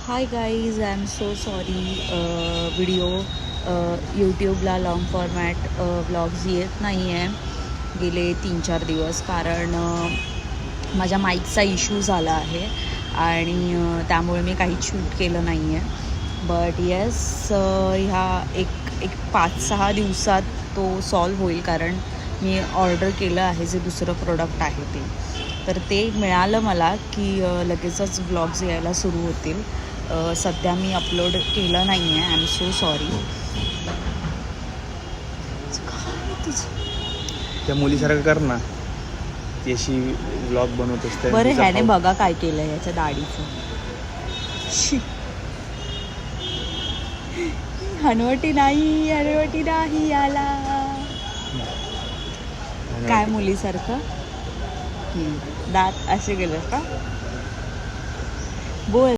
High guys, I am so sorry. Video यूट्यूबला long format vlogs येत नाही आहे गेले 3-4 दिवस, कारण माझ्या माईकचा इश्यू झाला आहे आणि त्यामुळे मी काहीच शूट केलं नाही आहे. बट येस, ह्या एक 5-6 दिवसात तो सॉल्व होईल, कारण मी ऑर्डर केलं आहे जे दुसरं प्रोडक्ट आहे ते. तर ते मिळालं मला की लगेचच व्लॉग्स यायला सुरू होतील. सध्या मी अपलोड केलं नाही आहे. I am so sorry. त्या मुलीसारखं कर ना, ती अशी व्लॉग बनवत असते. बरं, ह्याने बघा काय केलं याच्या दाढीचं. हनवटी नाही आला. काय मुलीसारखं दात असे गेलं का? बोल.